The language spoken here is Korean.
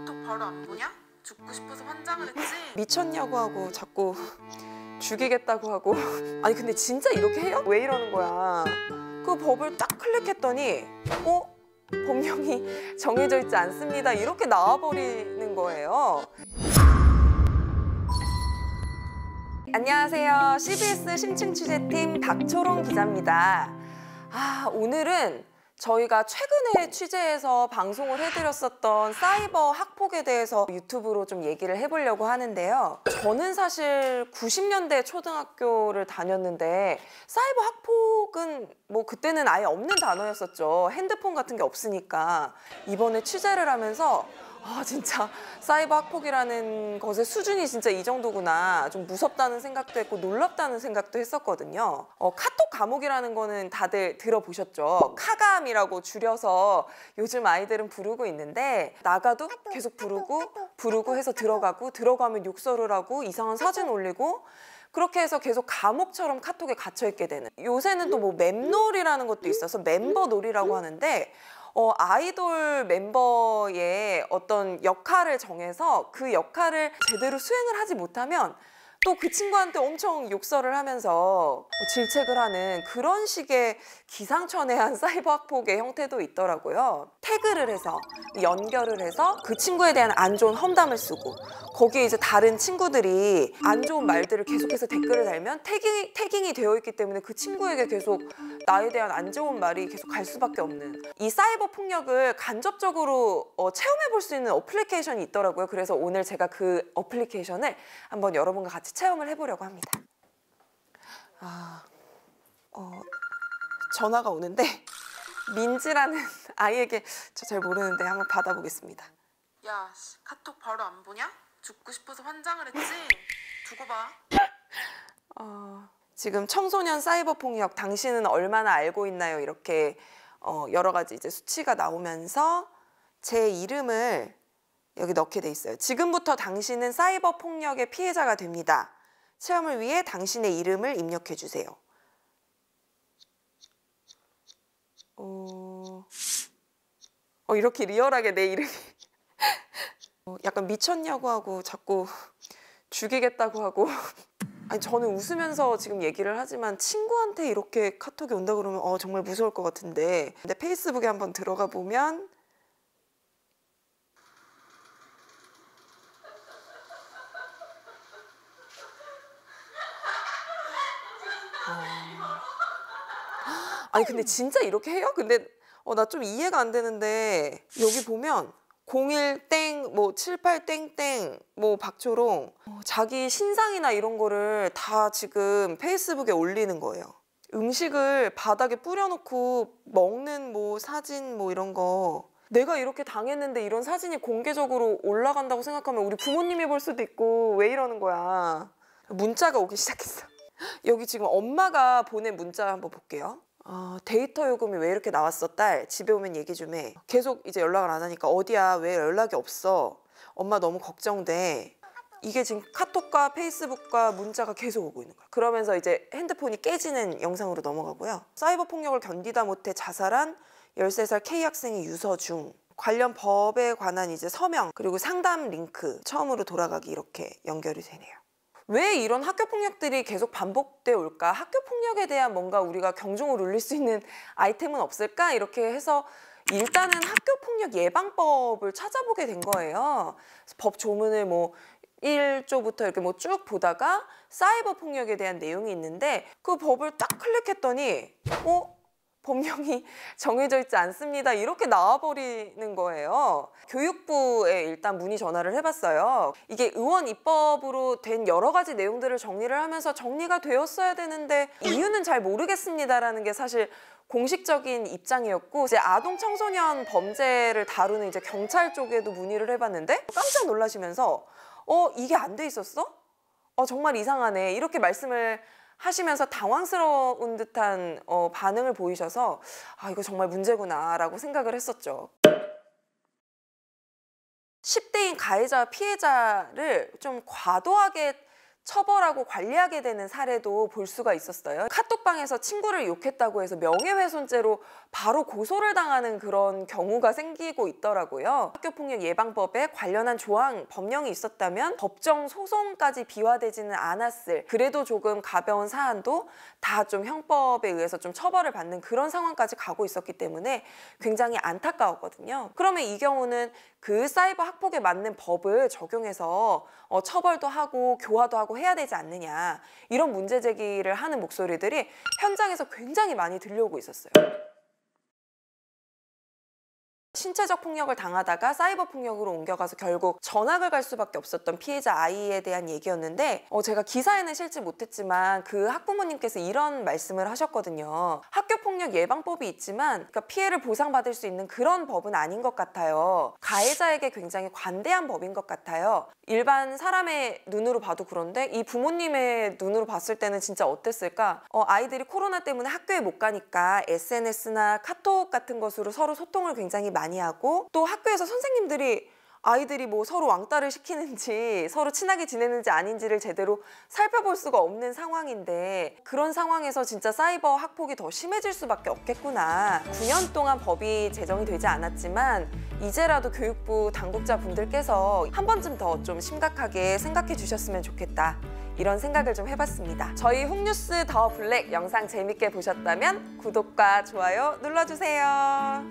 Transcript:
카톡 바로 안 보냐? 죽고 싶어서 환장을 했지? 미쳤냐고 하고 자꾸 죽이겠다고 하고 아니 근데 진짜 이렇게 해요? 왜 이러는 거야? 그 법을 딱 클릭했더니 법령이 정해져 있지 않습니다 이렇게 나와버리는 거예요. 안녕하세요. CBS 심층 취재팀 박초롱 기자입니다. 오늘은 저희가 최근에 취재해서 방송을 해드렸었던 사이버 학폭에 대해서 유튜브로 좀 얘기를 해보려고 하는데요. 저는 사실 90년대 초등학교를 다녔는데 사이버 학폭은 뭐 그때는 아예 없는 단어였었죠. 핸드폰 같은 게 없으니까. 이번에 취재를 하면서 진짜 사이버 학폭이라는 것의 수준이 진짜 이 정도구나. 좀 무섭다는 생각도 했고 놀랍다는 생각도 했었거든요. 카톡 감옥이라는 거는 다들 들어보셨죠? 카감이라고 줄여서 요즘 아이들은 부르고 있는데 나가도 계속 부르고 해서 들어가면 욕설을 하고 이상한 사진 올리고 그렇게 해서 계속 감옥처럼 카톡에 갇혀있게 되는. 요새는 또 뭐 mem놀이라는 것도 있어서 멤버놀이라고 하는데 아이돌 멤버의 어떤 역할을 정해서 그 역할을 제대로 수행을 하지 못하면 또 그 친구한테 엄청 욕설을 하면서 질책을 하는 그런 식의 기상천외한 사이버 학폭의 형태도 있더라고요. 태그를 해서 연결을 해서 그 친구에 대한 안 좋은 험담을 쓰고 거기에 이제 다른 친구들이 안 좋은 말들을 계속해서 댓글을 달면 태깅이 되어 있기 때문에 그 친구에게 계속 나에 대한 안 좋은 말이 계속 갈 수밖에 없는 이 사이버 폭력을 간접적으로 체험해 볼 수 있는 어플리케이션이 있더라고요. 그래서 오늘 제가 그 어플리케이션을 한번 여러분과 같이 체험을 해보려고 합니다. 전화가 오는데 민지라는 아이에게 저 잘 모르는데 한번 받아보겠습니다. 야, 카톡 바로 안 보냐? 죽고 싶어서 환장을 했지? 두고 봐. 지금 청소년 사이버 폭력 당신은 얼마나 알고 있나요? 이렇게 여러 가지 이제 수치가 나오면서 제 이름을 여기 넣게 돼 있어요. 지금부터 당신은 사이버 폭력의 피해자가 됩니다. 체험을 위해 당신의 이름을 입력해 주세요. 이렇게 리얼하게 내 이름이 약간 미쳤냐고 하고 자꾸 죽이겠다고 하고 아니 저는 웃으면서 지금 얘기를 하지만 친구한테 이렇게 카톡이 온다 그러면 정말 무서울 것 같은데 근데 페이스북에 한번 들어가 보면 아니 근데 진짜 이렇게 해요? 근데 나 좀 이해가 안 되는데 여기 보면 01땡 뭐 78땡땡 뭐 박초롱 자기 신상이나 이런 거를 다 지금 페이스북에 올리는 거예요. 음식을 바닥에 뿌려놓고 먹는 뭐 사진 뭐 이런 거 내가 이렇게 당했는데 이런 사진이 공개적으로 올라간다고 생각하면 우리 부모님이 볼 수도 있고 왜 이러는 거야. 문자가 오기 시작했어. 여기 지금 엄마가 보낸 문자 한번 볼게요. 데이터 요금이 왜 이렇게 나왔어 딸? 집에 오면 얘기 좀 해. 계속 이제 연락을 안 하니까 어디야 왜 연락이 없어? 엄마 너무 걱정돼. 이게 지금 카톡과 페이스북과 문자가 계속 오고 있는 거야. 그러면서 이제 핸드폰이 깨지는 영상으로 넘어가고요. 사이버 폭력을 견디다 못해 자살한 13살 K학생이 유서 중. 관련 법에 관한 이제 서명 그리고 상담 링크 처음으로 돌아가기 이렇게 연결이 되네요. 왜 이런 학교폭력들이 계속 반복되어 올까? 학교폭력에 대한 뭔가 우리가 경종을 울릴 수 있는 아이템은 없을까? 이렇게 해서 일단은 학교폭력 예방법을 찾아보게 된 거예요. 법 조문을 뭐 1조부터 이렇게 뭐 쭉 보다가 사이버 폭력에 대한 내용이 있는데 그 법을 딱 클릭했더니 법령이 정해져 있지 않습니다 이렇게 나와버리는 거예요. 교육부에 일단 문의 전화를 해봤어요. 이게 의원 입법으로 된 여러 가지 내용들을 정리를 하면서 정리가 되었어야 되는데 이유는 잘 모르겠습니다라는 게 사실 공식적인 입장이었고 이제 아동 청소년 범죄를 다루는 이제 경찰 쪽에도 문의를 해봤는데 깜짝 놀라시면서 이게 안 돼 있었어? 정말 이상하네 이렇게 말씀을 하시면서 당황스러운 듯한 반응을 보이셔서 이거 정말 문제구나 라고 생각을 했었죠. 10대인 가해자와 피해자를 좀 과도하게 처벌하고 관리하게 되는 사례도 볼 수가 있었어요. 카톡방에서 친구를 욕했다고 해서 명예훼손죄로 바로 고소를 당하는 그런 경우가 생기고 있더라고요. 학교폭력 예방법에 관련한 조항, 법령이 있었다면 법정 소송까지 비화되지는 않았을, 그래도 조금 가벼운 사안도 다 좀 형법에 의해서 좀 처벌을 받는 그런 상황까지 가고 있었기 때문에 굉장히 안타까웠거든요. 그러면 이 경우는 그 사이버 학폭에 맞는 법을 적용해서 처벌도 하고 교화도 하고 해야 되지 않느냐, 이런 문제 제기를 하는 목소리들이 현장에서 굉장히 많이 들려오고 있었어요. 신체적 폭력을 당하다가 사이버 폭력으로 옮겨가서 결국 전학을 갈 수밖에 없었던 피해자 아이에 대한 얘기였는데, 제가 기사에는 실지 못했지만 그 학부모님께서 이런 말씀을 하셨거든요. 학교폭력 예방법이 있지만 그러니까 피해를 보상받을 수 있는 그런 법은 아닌 것 같아요. 가해자에게 굉장히 관대한 법인 것 같아요. 일반 사람의 눈으로 봐도 그런데 이 부모님의 눈으로 봤을 때는 진짜 어땠을까? 아이들이 코로나 때문에 학교에 못 가니까 SNS나 카톡 같은 것으로 서로 소통을 굉장히 많이 하고, 또 학교에서 선생님들이 아이들이 뭐 서로 왕따를 시키는지 서로 친하게 지내는지 아닌지를 제대로 살펴볼 수가 없는 상황인데, 그런 상황에서 진짜 사이버 학폭이 더 심해질 수밖에 없겠구나. 9년 동안 법이 제정이 되지 않았지만 이제라도 교육부 당국자 분들께서 한 번쯤 더 좀 심각하게 생각해 주셨으면 좋겠다, 이런 생각을 좀 해봤습니다. 저희 훅뉴스 더 블랙 영상 재밌게 보셨다면 구독과 좋아요 눌러주세요.